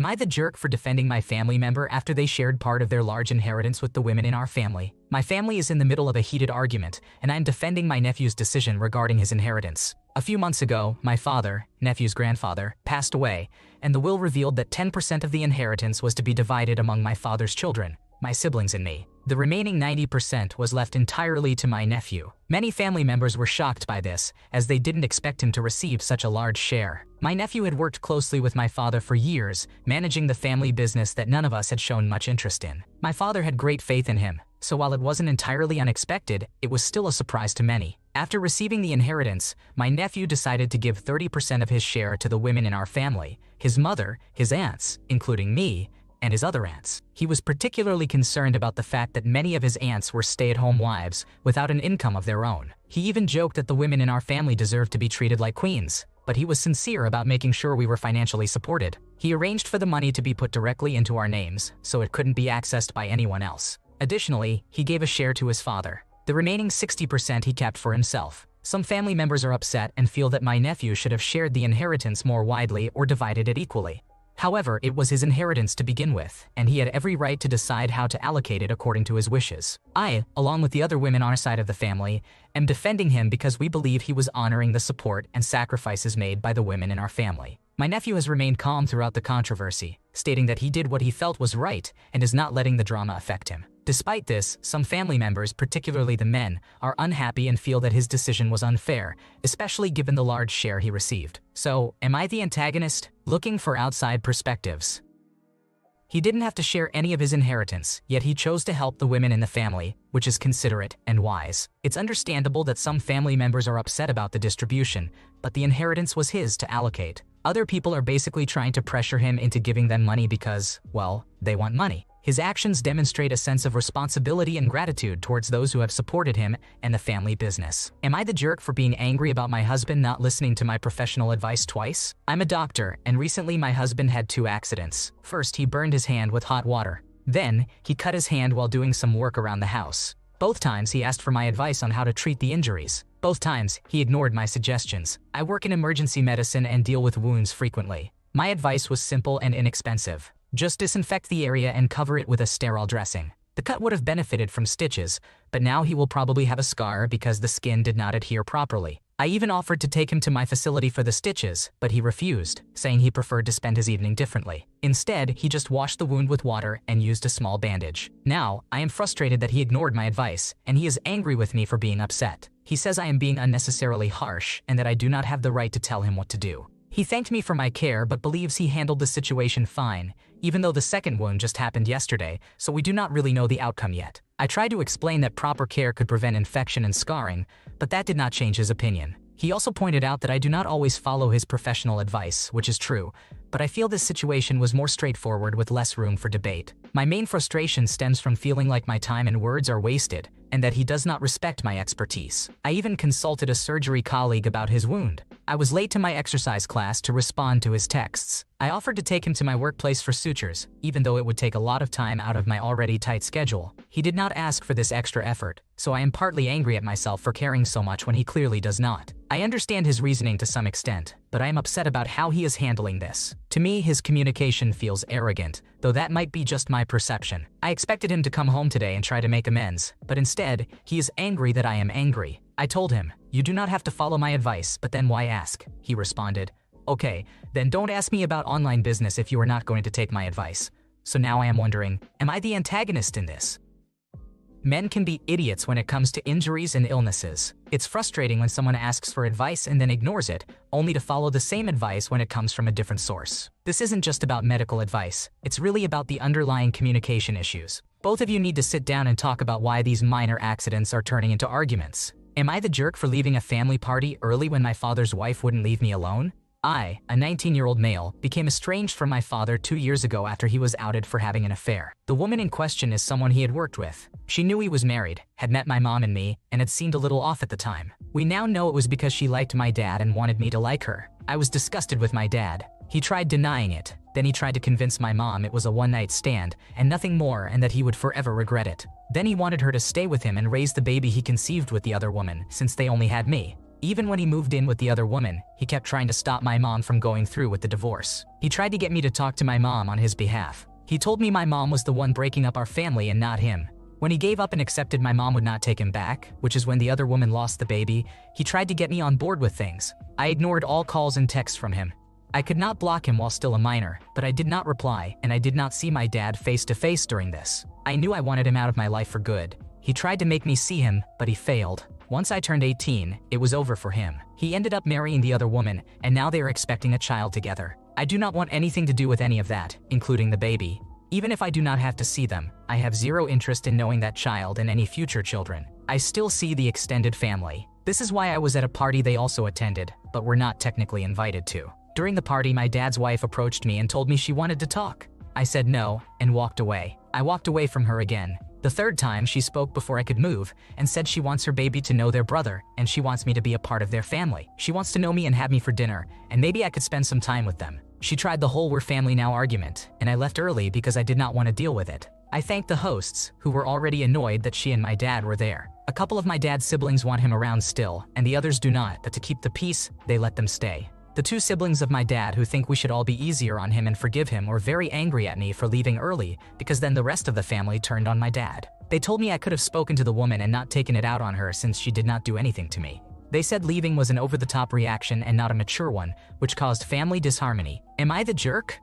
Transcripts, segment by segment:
I the jerk for defending my family member after they shared part of their large inheritance with the women in our family? My family is in the middle of a heated argument, and I'm defending my nephew's decision regarding his inheritance. A few months ago, my father, nephew's grandfather, passed away, and the will revealed that 10% of the inheritance was to be divided among my father's children, my siblings and me. The remaining 90% was left entirely to my nephew. Many family members were shocked by this, as they didn't expect him to receive such a large share. My nephew had worked closely with my father for years, managing the family business that none of us had shown much interest in. My father had great faith in him, so while it wasn't entirely unexpected, it was still a surprise to many. After receiving the inheritance, my nephew decided to give 30% of his share to the women in our family, his mother, his aunts, including me, and his other aunts. He was particularly concerned about the fact that many of his aunts were stay-at-home wives without an income of their own. He even joked that the women in our family deserved to be treated like queens, but he was sincere about making sure we were financially supported. He arranged for the money to be put directly into our names, so it couldn't be accessed by anyone else. Additionally, he gave a share to his father. The remaining 60% he kept for himself. Some family members are upset and feel that my nephew should have shared the inheritance more widely or divided it equally. However, it was his inheritance to begin with, and he had every right to decide how to allocate it according to his wishes. I, along with the other women on our side of the family, am defending him because we believe he was honoring the support and sacrifices made by the women in our family. My nephew has remained calm throughout the controversy, stating that he did what he felt was right and is not letting the drama affect him. Despite this, some family members, particularly the men, are unhappy and feel that his decision was unfair, especially given the large share he received. So, am I the antagonist? Looking for outside perspectives. He didn't have to share any of his inheritance, yet he chose to help the women in the family, which is considerate and wise. It's understandable that some family members are upset about the distribution, but the inheritance was his to allocate. Other people are basically trying to pressure him into giving them money because, well, they want money. His actions demonstrate a sense of responsibility and gratitude towards those who have supported him and the family business. Am I the jerk for being angry about my husband not listening to my professional advice twice? I'm a doctor, and recently my husband had 2 accidents. First, he burned his hand with hot water. Then, he cut his hand while doing some work around the house. Both times, he asked for my advice on how to treat the injuries. Both times, he ignored my suggestions. I work in emergency medicine and deal with wounds frequently. My advice was simple and inexpensive. Just disinfect the area and cover it with a sterile dressing. The cut would have benefited from stitches, but now he will probably have a scar because the skin did not adhere properly. I even offered to take him to my facility for the stitches, but he refused, saying he preferred to spend his evening differently. Instead, he just washed the wound with water and used a small bandage. Now, I am frustrated that he ignored my advice, and he is angry with me for being upset. He says I am being unnecessarily harsh and that I do not have the right to tell him what to do. He thanked me for my care but believes he handled the situation fine, even though the second wound just happened yesterday, so we do not really know the outcome yet. I tried to explain that proper care could prevent infection and scarring, but that did not change his opinion. He also pointed out that I do not always follow his professional advice, which is true, but I feel this situation was more straightforward with less room for debate. My main frustration stems from feeling like my time and words are wasted, and that he does not respect my expertise. I even consulted a surgery colleague about his wound. I was late to my exercise class to respond to his texts. I offered to take him to my workplace for sutures, even though it would take a lot of time out of my already tight schedule. He did not ask for this extra effort, so I am partly angry at myself for caring so much when he clearly does not. I understand his reasoning to some extent, but I am upset about how he is handling this. To me, his communication feels arrogant, though that might be just my perception. I expected him to come home today and try to make amends, but instead, he is angry that I am angry. I told him, "You do not have to follow my advice, but then why ask?" He responded, "Okay, then don't ask me about online business if you are not going to take my advice." So now I am wondering, am I the antagonist in this? Men can be idiots when it comes to injuries and illnesses. It's frustrating when someone asks for advice and then ignores it, only to follow the same advice when it comes from a different source. This isn't just about medical advice, it's really about the underlying communication issues. Both of you need to sit down and talk about why these minor accidents are turning into arguments. Am I the jerk for leaving a family party early when my father's wife wouldn't leave me alone? I, a 19-year-old male, became estranged from my father 2 years ago after he was outed for having an affair. The woman in question is someone he had worked with. She knew he was married, had met my mom and me, and had seemed a little off at the time. We now know it was because she liked my dad and wanted me to like her. I was disgusted with my dad. He tried denying it. Then he tried to convince my mom it was a one-night stand and nothing more and that he would forever regret it. Then he wanted her to stay with him and raise the baby he conceived with the other woman, since they only had me. Even when he moved in with the other woman, he kept trying to stop my mom from going through with the divorce. He tried to get me to talk to my mom on his behalf. He told me my mom was the one breaking up our family and not him. When he gave up and accepted my mom would not take him back, which is when the other woman lost the baby, he tried to get me on board with things. I ignored all calls and texts from him. I could not block him while still a minor, but I did not reply, and I did not see my dad face to face during this. I knew I wanted him out of my life for good. He tried to make me see him, but he failed. Once I turned 18, it was over for him. He ended up marrying the other woman, and now they are expecting a child together. I do not want anything to do with any of that, including the baby. Even if I do not have to see them, I have zero interest in knowing that child and any future children. I still see the extended family. This is why I was at a party they also attended, but were not technically invited to. During the party, my dad's wife approached me and told me she wanted to talk. I said no, and walked away. I walked away from her again. The third time, she spoke before I could move, and said she wants her baby to know their brother, and she wants me to be a part of their family. She wants to know me and have me for dinner, and maybe I could spend some time with them. She tried the whole "we're family now" argument, and I left early because I did not want to deal with it. I thanked the hosts, who were already annoyed that she and my dad were there. A couple of my dad's siblings want him around still, and the others do not, but to keep the peace, they let them stay. The two siblings of my dad who think we should all be easier on him and forgive him were very angry at me for leaving early, because then the rest of the family turned on my dad. They told me I could have spoken to the woman and not taken it out on her since she did not do anything to me. They said leaving was an over-the-top reaction and not a mature one, which caused family disharmony. Am I the jerk?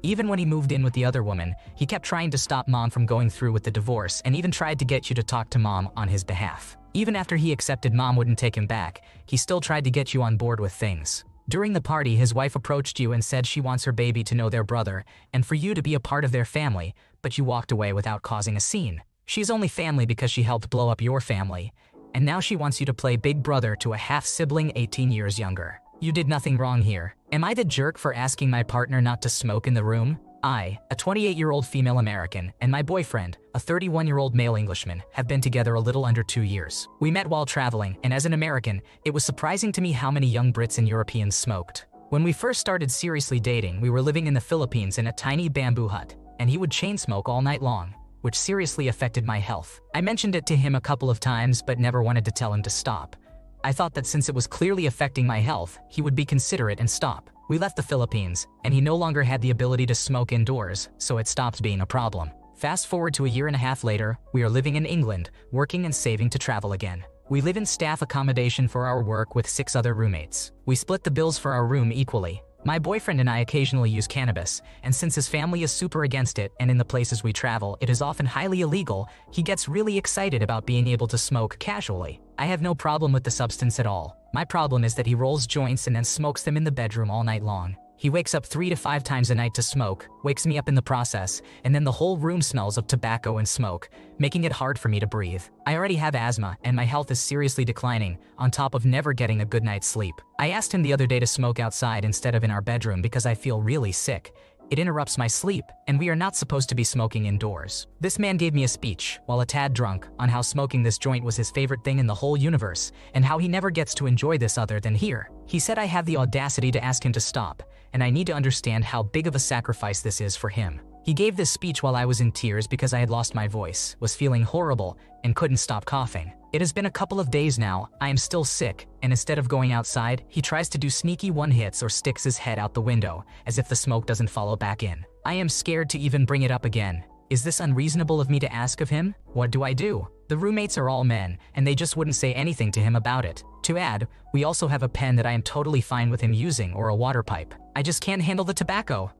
Even when he moved in with the other woman, he kept trying to stop mom from going through with the divorce and even tried to get you to talk to mom on his behalf. Even after he accepted mom wouldn't take him back, he still tried to get you on board with things. During the party, his wife approached you and said she wants her baby to know their brother and for you to be a part of their family, but you walked away without causing a scene. She's only family because she helped blow up your family, and now she wants you to play big brother to a half-sibling 18 years younger. You did nothing wrong here. Am I the jerk for asking my partner not to smoke in the room? I, a 28-year-old female American, and my boyfriend, a 31-year-old male Englishman, have been together a little under 2 years. We met while traveling, and as an American, it was surprising to me how many young Brits and Europeans smoked. When we first started seriously dating, we were living in the Philippines in a tiny bamboo hut, and he would chain smoke all night long, which seriously affected my health. I mentioned it to him a couple of times but never wanted to tell him to stop. I thought that since it was clearly affecting my health, he would be considerate and stop. We left the Philippines, and he no longer had the ability to smoke indoors, so it stopped being a problem. Fast forward to a year and a half later, we are living in England, working and saving to travel again. We live in staff accommodation for our work with 6 other roommates. We split the bills for our room equally. My boyfriend and I occasionally use cannabis, and since his family is super against it and in the places we travel, it is often highly illegal, he gets really excited about being able to smoke casually. I have no problem with the substance at all. My problem is that he rolls joints and then smokes them in the bedroom all night long. He wakes up 3 to 5 times a night to smoke, wakes me up in the process, and then the whole room smells of tobacco and smoke, making it hard for me to breathe. I already have asthma, and my health is seriously declining, on top of never getting a good night's sleep. I asked him the other day to smoke outside instead of in our bedroom because I feel really sick. It interrupts my sleep, and we are not supposed to be smoking indoors. This man gave me a speech, while a tad drunk, on how smoking this joint was his favorite thing in the whole universe, and how he never gets to enjoy this other than here. He said I have the audacity to ask him to stop, and I need to understand how big of a sacrifice this is for him. He gave this speech while I was in tears because I had lost my voice, was feeling horrible, and couldn't stop coughing. It has been a couple of days now, I am still sick, and instead of going outside, he tries to do sneaky one-hits or sticks his head out the window, as if the smoke doesn't follow back in. I am scared to even bring it up again. Is this unreasonable of me to ask of him? What do I do? The roommates are all men, and they just wouldn't say anything to him about it. To add, we also have a pen that I am totally fine with him using or a water pipe. I just can't handle the tobacco.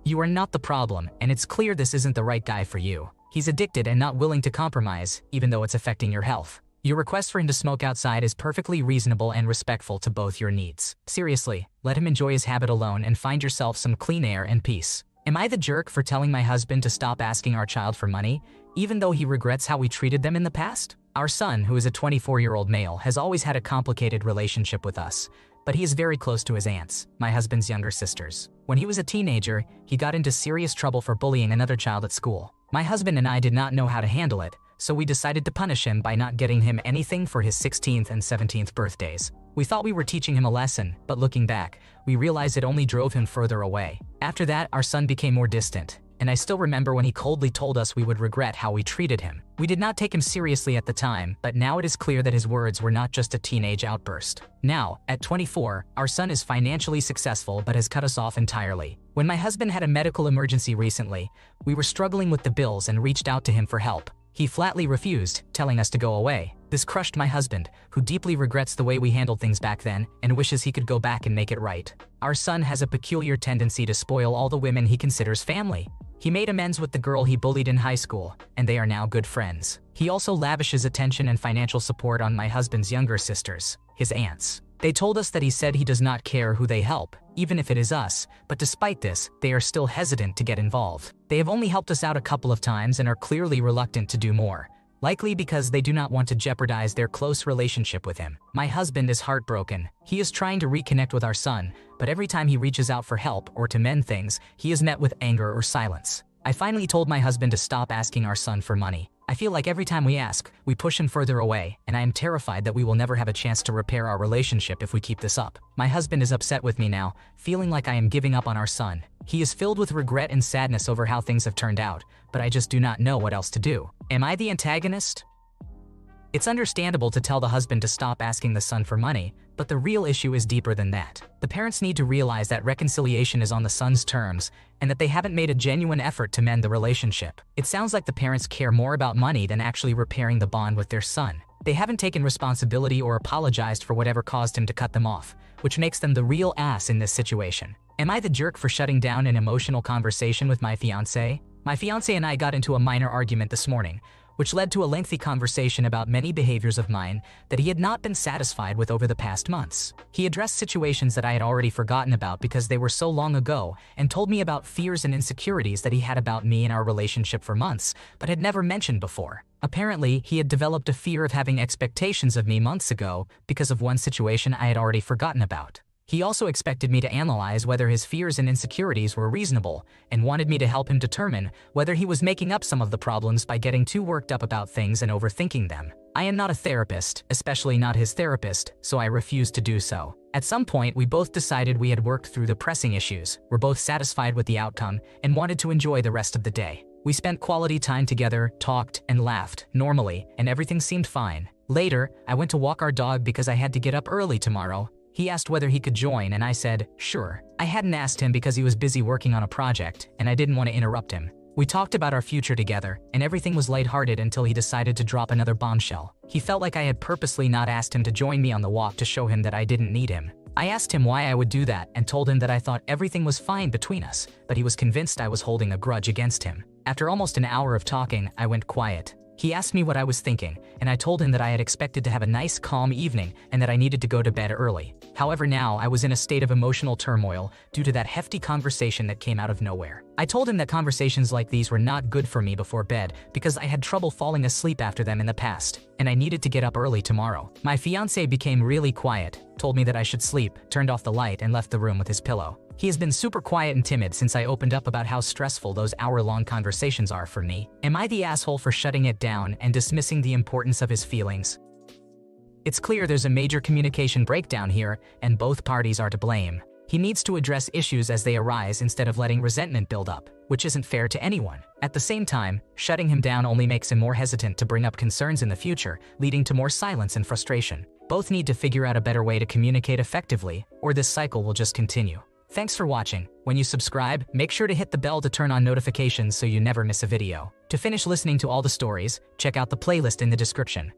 You are not the problem, and it's clear this isn't the right guy for you. He's addicted and not willing to compromise, even though it's affecting your health. Your request for him to smoke outside is perfectly reasonable and respectful to both your needs. Seriously, let him enjoy his habit alone and find yourself some clean air and peace. Am I the jerk for telling my husband to stop asking our child for money, even though he regrets how we treated them in the past? Our son, who is a 24-year-old male, has always had a complicated relationship with us, but he is very close to his aunts, my husband's younger sisters. When he was a teenager, he got into serious trouble for bullying another child at school. My husband and I did not know how to handle it, so we decided to punish him by not getting him anything for his 16th and 17th birthdays. We thought we were teaching him a lesson, but looking back, we realized it only drove him further away. After that, our son became more distant. and I still remember when he coldly told us we would regret how we treated him. We did not take him seriously at the time, but now it is clear that his words were not just a teenage outburst. Now, at 24, our son is financially successful but has cut us off entirely. When my husband had a medical emergency recently, we were struggling with the bills and reached out to him for help. He flatly refused, telling us to go away. This crushed my husband, who deeply regrets the way we handled things back then and wishes he could go back and make it right. Our son has a peculiar tendency to spoil all the women he considers family. He made amends with the girl he bullied in high school, and they are now good friends. He also lavishes attention and financial support on my husband's younger sisters, his aunts. They told us that he said he does not care who they help, even if it is us, but despite this, they are still hesitant to get involved. They have only helped us out a couple of times and are clearly reluctant to do more, likely because they do not want to jeopardize their close relationship with him. My husband is heartbroken. He is trying to reconnect with our son, but every time he reaches out for help or to mend things, he is met with anger or silence. I finally told my husband to stop asking our son for money. I feel like every time we ask, we push him further away, and I am terrified that we will never have a chance to repair our relationship if we keep this up. My husband is upset with me now, feeling like I am giving up on our son. He is filled with regret and sadness over how things have turned out, but I just do not know what else to do. Am I the antagonist? It's understandable to tell the husband to stop asking the son for money, but the real issue is deeper than that. The parents need to realize that reconciliation is on the son's terms, and that they haven't made a genuine effort to mend the relationship. It sounds like the parents care more about money than actually repairing the bond with their son. They haven't taken responsibility or apologized for whatever caused him to cut them off, which makes them the real ass in this situation. Am I the jerk for shutting down an emotional conversation with my fiancé? My fiancé and I got into a minor argument this morning, which led to a lengthy conversation about many behaviors of mine that he had not been satisfied with over the past months. He addressed situations that I had already forgotten about because they were so long ago, and told me about fears and insecurities that he had about me and our relationship for months, but had never mentioned before. Apparently, he had developed a fear of having expectations of me months ago because of one situation I had already forgotten about. He also expected me to analyze whether his fears and insecurities were reasonable, and wanted me to help him determine whether he was making up some of the problems by getting too worked up about things and overthinking them. I am not a therapist, especially not his therapist, so I refused to do so. At some point, we both decided we had worked through the pressing issues, were both satisfied with the outcome, and wanted to enjoy the rest of the day. We spent quality time together, talked, and laughed, normally, and everything seemed fine. Later, I went to walk our dog because I had to get up early tomorrow. He asked whether he could join, and I said, sure. I hadn't asked him because he was busy working on a project, and I didn't want to interrupt him. We talked about our future together, and everything was lighthearted until he decided to drop another bombshell. He felt like I had purposely not asked him to join me on the walk to show him that I didn't need him. I asked him why I would do that and told him that I thought everything was fine between us, but he was convinced I was holding a grudge against him. After almost an hour of talking, I went quiet. He asked me what I was thinking, and I told him that I had expected to have a nice, calm evening and that I needed to go to bed early. However, now I was in a state of emotional turmoil due to that hefty conversation that came out of nowhere. I told him that conversations like these were not good for me before bed because I had trouble falling asleep after them in the past, and I needed to get up early tomorrow. My fiancé became really quiet, told me that I should sleep, turned off the light, and left the room with his pillow. He has been super quiet and timid since I opened up about how stressful those hour-long conversations are for me. Am I the asshole for shutting it down and dismissing the importance of his feelings? It's clear there's a major communication breakdown here, and both parties are to blame. He needs to address issues as they arise instead of letting resentment build up, which isn't fair to anyone. At the same time, shutting him down only makes him more hesitant to bring up concerns in the future, leading to more silence and frustration. Both need to figure out a better way to communicate effectively, or this cycle will just continue. Thanks for watching. When you subscribe, make sure to hit the bell to turn on notifications so you never miss a video. To finish listening to all the stories, check out the playlist in the description.